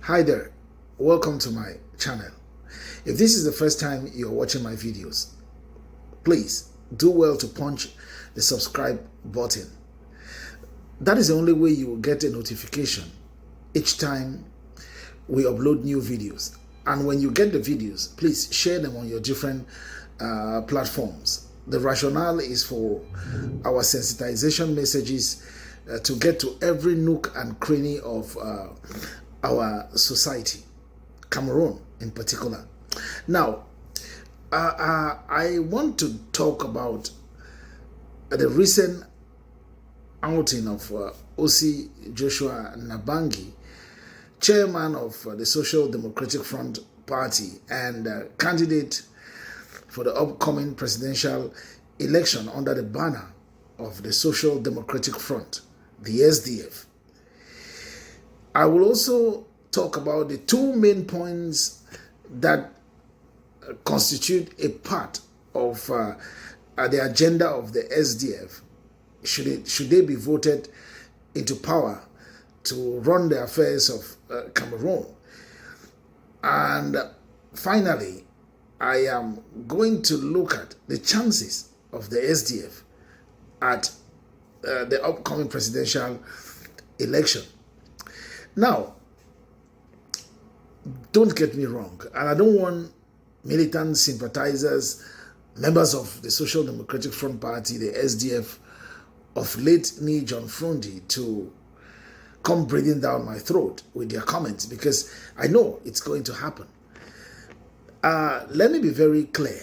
Hi there, welcome to my channel. If this is the first time you're watching my videos, please do well to punch the subscribe button. That is the only way you will get a notification each time we upload new videos. And when you get the videos, please share them on your different platforms. The rationale is for our sensitization messages to get to every nook and cranny of our society, Cameroon in particular. Now, I want to talk about the recent outing of Osih Joshua Nabangi, chairman of the Social Democratic Front Party and candidate for the upcoming presidential election under the banner of the Social Democratic Front, the SDF. I will also talk about the two main points that constitute a part of the agenda of the SDF should they be voted into power to run the affairs of Cameroon. And finally, I am going to look at the chances of the SDF at the upcoming presidential election. Now, don't get me wrong, and I don't want militant sympathizers, members of the Social Democratic Front Party, the SDF, of late John Frundi to come breathing down my throat with their comments, because I know it's going to happen. Let me be very clear.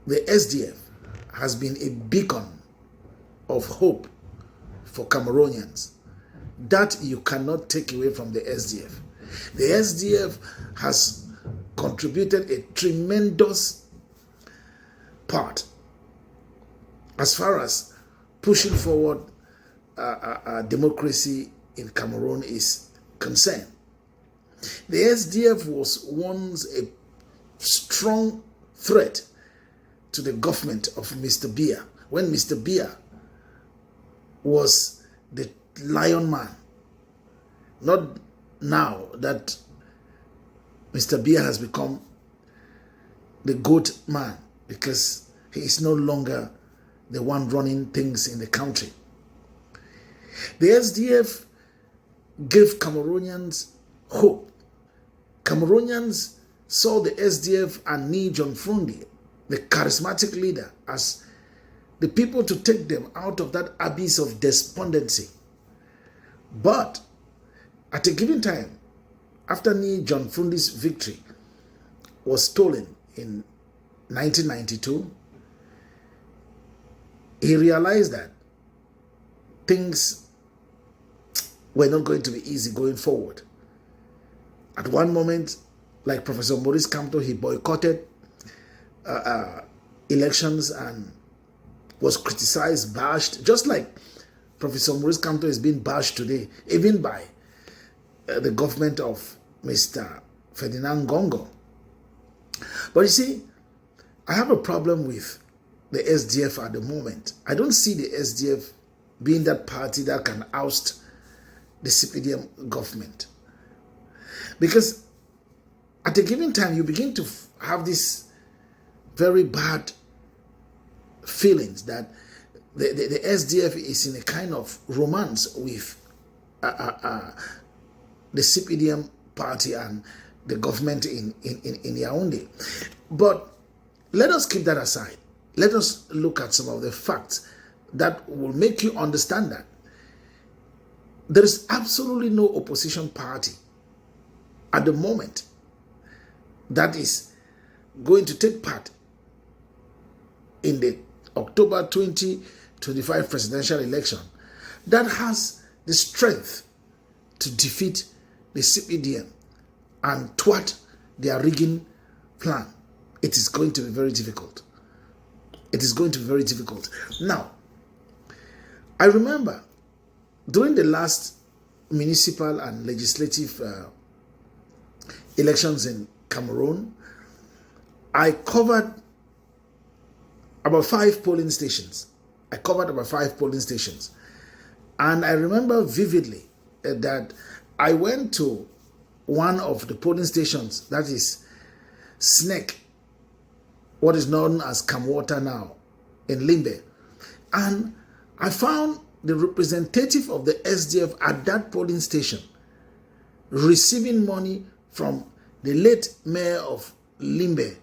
The SDF has been a beacon of hope for Cameroonians. That you cannot take away from the SDF. The SDF has contributed a tremendous part as far as pushing forward democracy in Cameroon is concerned. The SDF was once a strong threat to the government of Mr. Biya, when Mr. Biya was the lion man. Not now that Mr. Biya has become the goat man, because he is no longer the one running things in the country. The SDF gave Cameroonians hope. Cameroonians saw the SDF and John Frundi, the charismatic leader, as the people to take them out of that abyss of despondency. But at a given time, after John Frundi's victory was stolen in 1992, he realized that things were not going to be easy going forward. At one moment, like Professor Maurice Kamto, he boycotted elections and was criticized, bashed, just like Professor Maurice Kamto is being bashed today, even by the government of Mr. Ferdinand Gongo. But you see, I have a problem with the SDF at the moment. I don't see the SDF being that party that can oust the CPDM government. Because at a given time, you begin to have this very bad feelings that the SDF is in a kind of romance with the CPDM party and the government in Yaoundé. But let us keep that aside. Let us look at some of the facts that will make you understand that there is absolutely no opposition party at the moment that is going to take part in the October 2025 presidential election that has the strength to defeat the CPDM and thwart their rigging plan. It is going to be very difficult. It is going to be very difficult. Now, I remember during the last municipal and legislative elections in Cameroon, I covered about 5 polling stations. And I remember vividly that I went to one of the polling stations, that is Snake, what is known as Camwater now, in Limbe. And I found the representative of the SDF at that polling station receiving money from the late mayor of Limbe,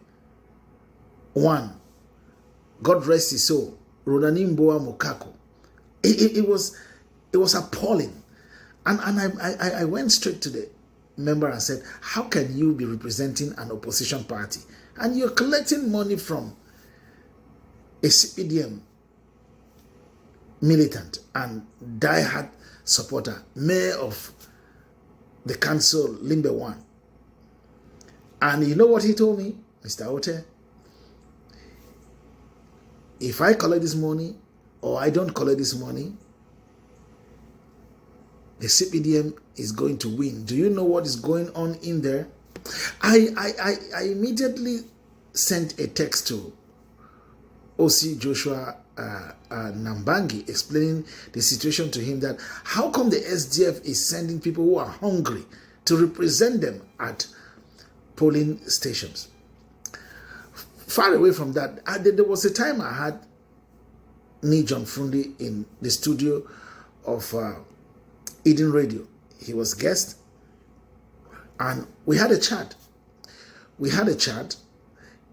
one, God rest his soul, Ronanimboa Mokako. It was appalling. And I went straight to the member and said, how can you be representing an opposition party and you're collecting money from a CPDM militant and diehard supporter, mayor of the council, Limbe 1? And you know what he told me, Mr. Ote? If I collect this money or I don't collect this money, the CPDM is going to win. Do you know what is going on in there? I immediately sent a text to Osih Joshua Nambangi explaining the situation to him, that how come the SDF is sending people who are hungry to represent them at polling stations. Far away from that, there was a time I had John Fundi in the studio of Eden Radio. He was guest, and we had a chat.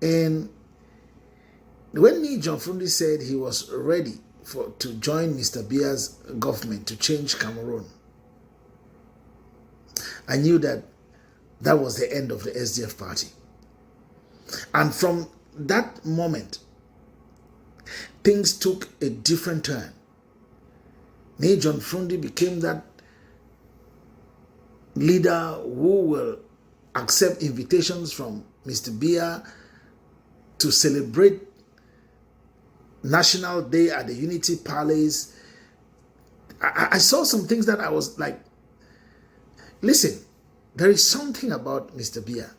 And when John Fundi said he was ready to join Mr. Bia's government to change Cameroon, I knew that was the end of the SDF party. And from that moment, things took a different turn. John Fundi became that leader who will accept invitations from Mr. Bia to celebrate National Day at the Unity Palace. I saw some things that I was like, listen, there is something about Mr. Bia.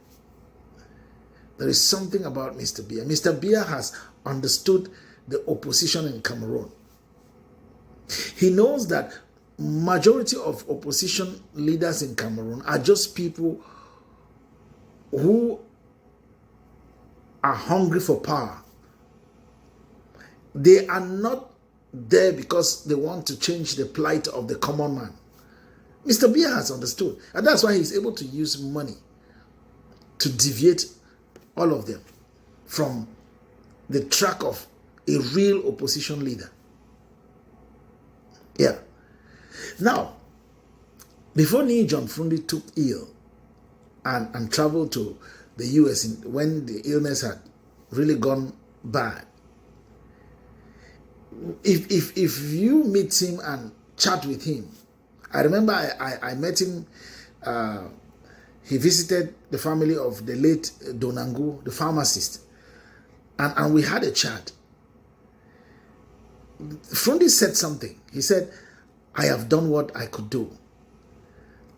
There is something about Mr. Bia. Mr. Bia has understood the opposition in Cameroon. He knows that majority of opposition leaders in Cameroon are just people who are hungry for power. They are not there because they want to change the plight of the common man. Mr. Bia has understood, and that's why he's able to use money to deviate all of them from the track of a real opposition leader. Yeah. Now, before John Fundi took ill and traveled to the US when the illness had really gone bad, if you meet him and chat with him, I remember I met him. He visited the family of the late Donangu, the pharmacist, and we had a chat. Fundi said something. He said, I have done what I could do.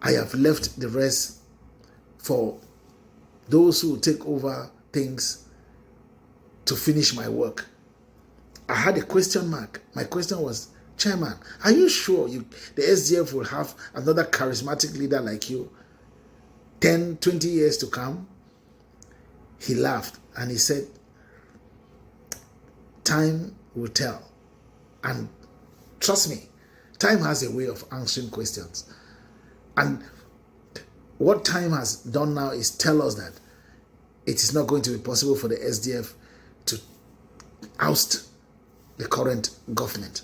I have left the rest for those who take over things to finish my work. I had a question mark. My question was, Chairman, are you sure the SDF will have another charismatic leader like you 10, 20 years to come? He laughed and he said, time will tell. And trust me, time has a way of answering questions. And what time has done now is tell us that it is not going to be possible for the SDF to oust the current government.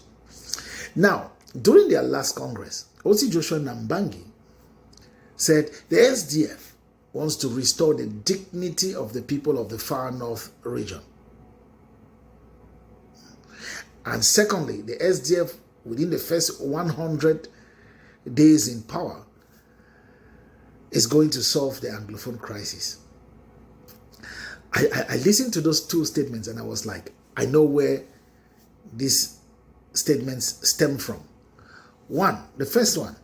Now, during their last Congress, Osih Joshua Nambangi said the SDF wants to restore the dignity of the people of the far north region. And secondly, the SDF, within the first 100 days in power, is going to solve the Anglophone crisis. I listened to those two statements and I was like, I know where these statements stem from. One, the first one,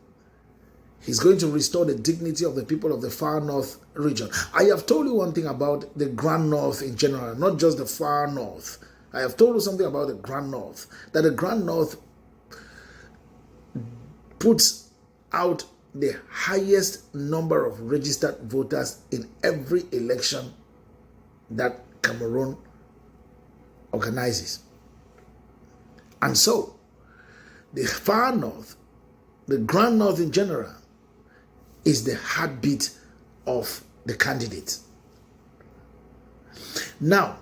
he's going to restore the dignity of the people of the far north region. I have told you one thing about the Grand North in general, not just the far north. I have told you something about the Grand North, that the Grand North puts out the highest number of registered voters in every election that Cameroon organizes. And so, the far north, the Grand North in general, is the heartbeat of the candidates. Now,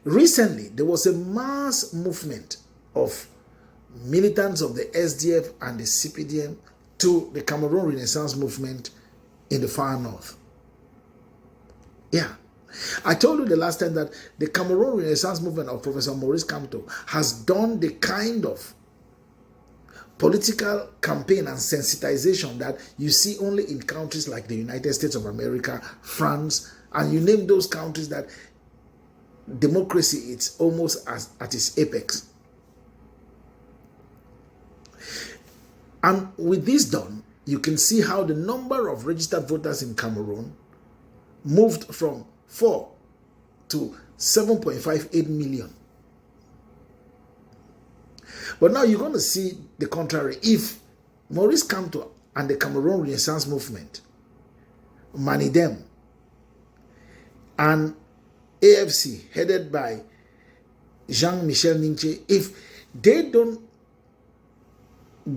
recently, there was a mass movement of militants of the SDF and the CPDM to the Cameroon Renaissance movement in the far north. Yeah. I told you the last time that the Cameroon Renaissance movement of Professor Maurice Kamto has done the kind of political campaign and sensitization that you see only in countries like the United States of America, France, and you name those countries that democracy is almost at its apex. And with this done, you can see how the number of registered voters in Cameroon moved from 4 to 7.58 million. But now you're going to see the contrary. If Maurice Kamto and the Cameroon Renaissance movement, Manidem, and AFC, headed by Jean-Michel Ninche, if they don't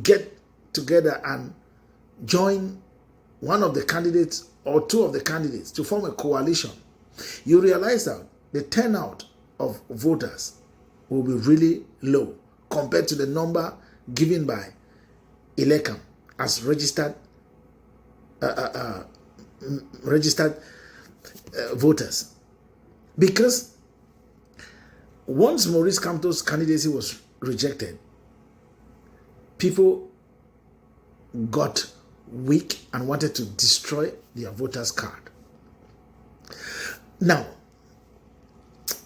get together and join one of the candidates or two of the candidates to form a coalition, you realize that the turnout of voters will be really low compared to the number given by Electoral as registered voters. Because once Maurice Kamto's candidacy was rejected, people got weak and wanted to destroy their voters' card. Now,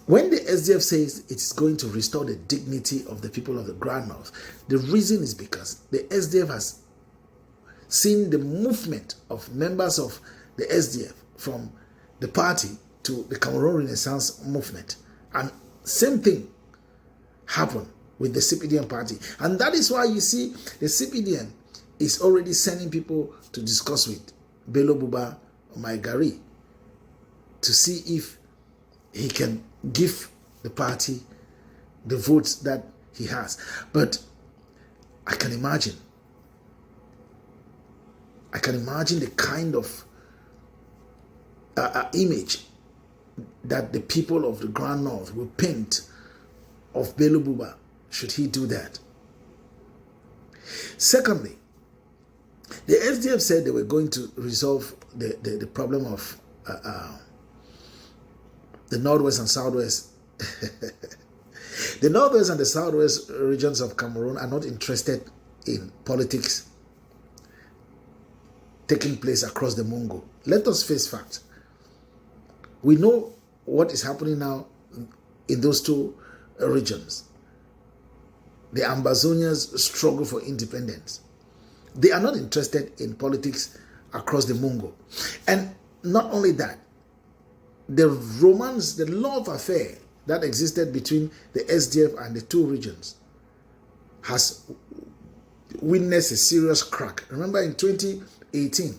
when the SDF says it is going to restore the dignity of the people of the Grand North, the reason is because the SDF has seen the movement of members of the SDF from the party to the Cameroon Renaissance movement. And same thing happened with the CPDM party. And that is why you see the CPDM is already sending people to discuss with Bello Buba Maigari to see if he can give the party the votes that he has. But I can imagine the kind of image that the people of the Grand North will paint of Bello Buba should he do that. Secondly, the SDF said they were going to resolve the problem of the Northwest and Southwest. The Northwest and the Southwest regions of Cameroon are not interested in politics taking place across the Mungo. Let us face facts. We know what is happening now in those two regions. The Ambazonians struggle for independence. They are not interested in politics across the Mungo. And not only that, the romance, the love affair that existed between the SDF and the two regions has witnessed a serious crack. Remember in 2018,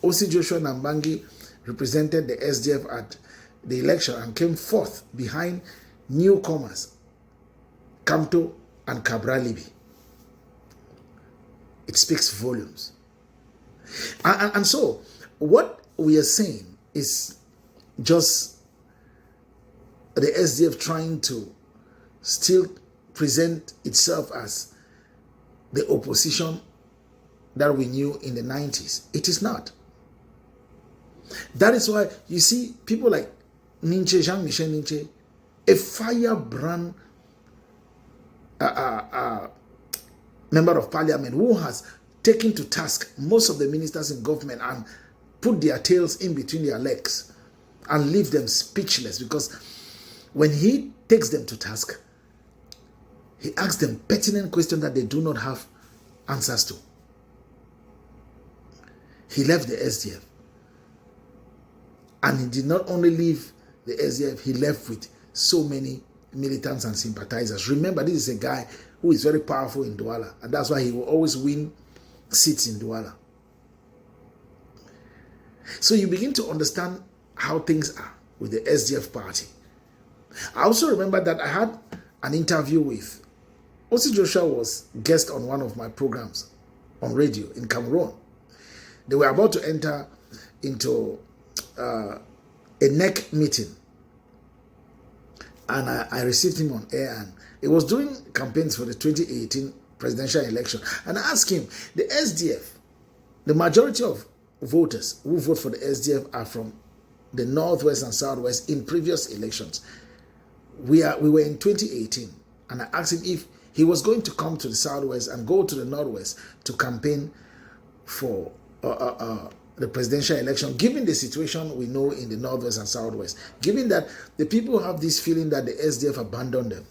Osih Joshua Nambangi represented the SDF at the election and came fourth behind newcomers Kamto and Cabral Libi. It speaks volumes. And so, what we are saying is just the SDF trying to still present itself as the opposition that we knew in the 90s. It is not. That is why you see people like Ninche, Jean-Michel Ninche, a firebrand member of parliament who has taken to task most of the ministers in government and put their tails in between their legs and leave them speechless, because when he takes them to task, he asks them pertinent questions that they do not have answers to. He left the SDF. And he did not only leave the SDF, he left with so many militants and sympathizers. Remember, this is a guy who is very powerful in Douala, and that's why he will always win seats in Douala. So you begin to understand how things are with the SDF party. I also remember that I had an interview with Osih Joshua, was guest on one of my programs on radio in Cameroon. They were about to enter into a NEC meeting, and I received him on air, and it was during campaigns for the 2018 presidential election. And I asked him, the SDF, the majority of voters who vote for the SDF are from the Northwest and Southwest in previous elections. We were in 2018, and I asked him if he was going to come to the Southwest and go to the Northwest to campaign for the presidential election, given the situation we know in the Northwest and Southwest, given that the people have this feeling that the SDF abandoned them.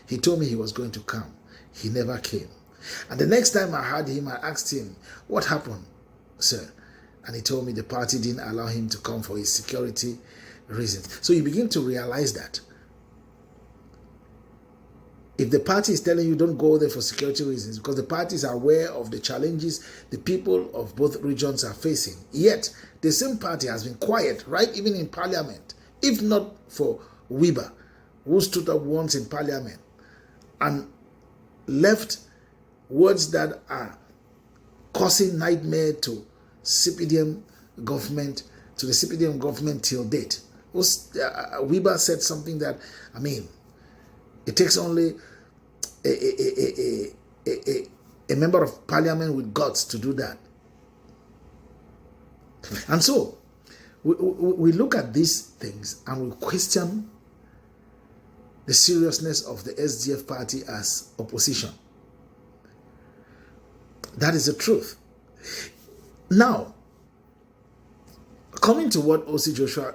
He told me he was going to come. He never came. And the next time I heard him, I asked him, what happened, sir? And he told me the party didn't allow him to come for his security reasons. So you begin to realize that if the party is telling you don't go there for security reasons, because the parties are aware of the challenges the people of both regions are facing, yet the same party has been quiet, right, even in parliament, if not for Wiba, who stood up once in parliament and left words that are causing nightmare to CPDM government, to the CPDM government till date. Wiba said something that, I mean, it takes only a member of parliament with guts to do that. And so, we look at these things and we question the seriousness of the SDF party as opposition. That is the truth. Now, coming to what Osih Joshua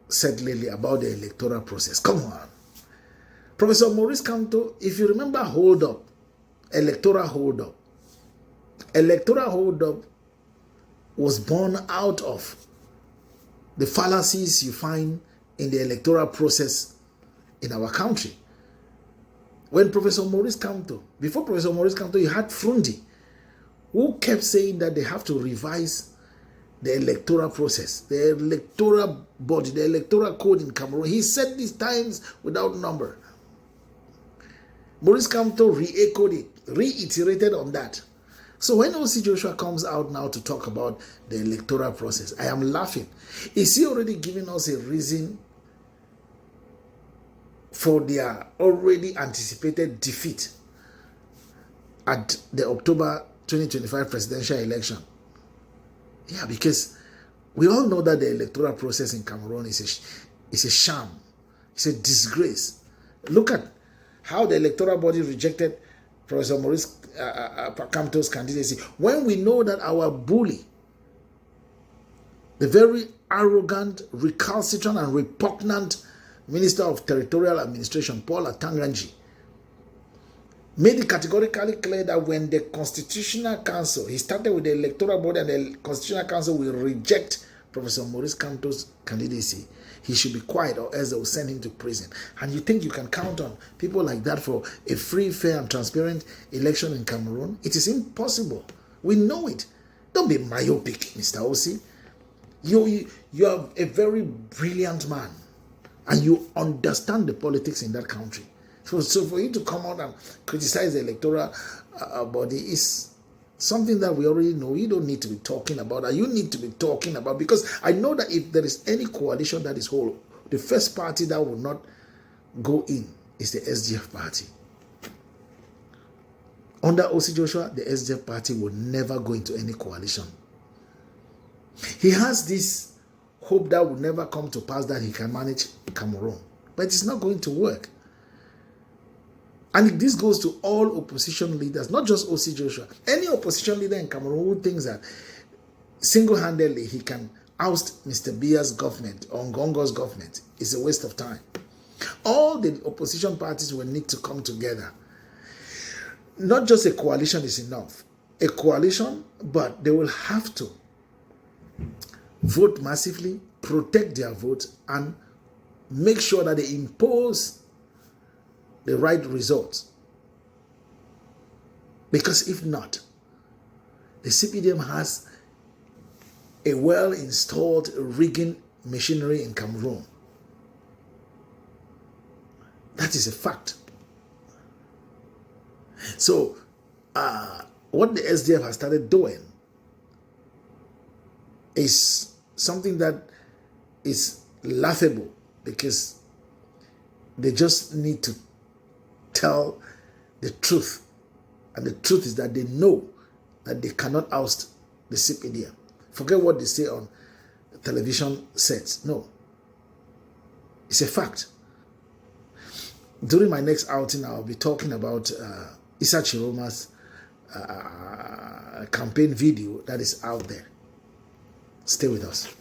said lately about the electoral process. Come on. Professor Maurice Kamto, if you remember electoral hold-up was born out of the fallacies you find in the electoral process in our country. When Professor Maurice Kamto, before Professor Maurice Kamto, you had Frundi, who kept saying that they have to revise the electoral process, the electoral body, the electoral code in Cameroon. He said these times without number. Maurice Kamto re-echoed it, reiterated on that. So when Osih Joshua comes out now to talk about the electoral process, I am laughing. Is he already giving us a reason for their already anticipated defeat at the October 2025 presidential election? Yeah, because we all know that the electoral process in Cameroon is a sham. It's a disgrace. Look at how the electoral body rejected Professor Maurice Kamto's candidacy, when we know that our bully, the very arrogant, recalcitrant, and repugnant Minister of Territorial Administration, Paul Atanganji, made it categorically clear that when the Constitutional Council, he started with the electoral body, and the Constitutional Council will reject Professor Maurice Kamto's candidacy, he should be quiet, or else they will send him to prison. And you think you can count on people like that for a free, fair, and transparent election in Cameroon? It is impossible. We know it. Don't be myopic, Mr. Osih. You are a very brilliant man, and you understand the politics in that country. So for you to come out and criticize the electoral body is something that we already know. You don't need to be talking about that. You need to be talking about, because I know that if there is any coalition that is whole, the first party that will not go in is the SDF party. Under Osih Joshua, the SDF party will never go into any coalition. He has this hope that will never come to pass, that he can manage Cameroon. But it's not going to work. And this goes to all opposition leaders, not just Osih Joshua. Any opposition leader in Cameroon who thinks that single-handedly he can oust Mr. Biya's government or Ngongo's government is a waste of time. All the opposition parties will need to come together. Not just a coalition is enough. A coalition, but they will have to vote massively, protect their vote, and make sure that they impose the right results. Because if not, the CPDM has a well-installed rigging machinery in Cameroon. That is a fact. So, what the SDF has started doing is something that is laughable, because they just need to tell the truth. And the truth is that they know that they cannot oust the CPDM. Forget what they say on television sets. No. It's a fact. During my next outing, I'll be talking about Issa Chiroma's campaign video that is out there. Stay with us.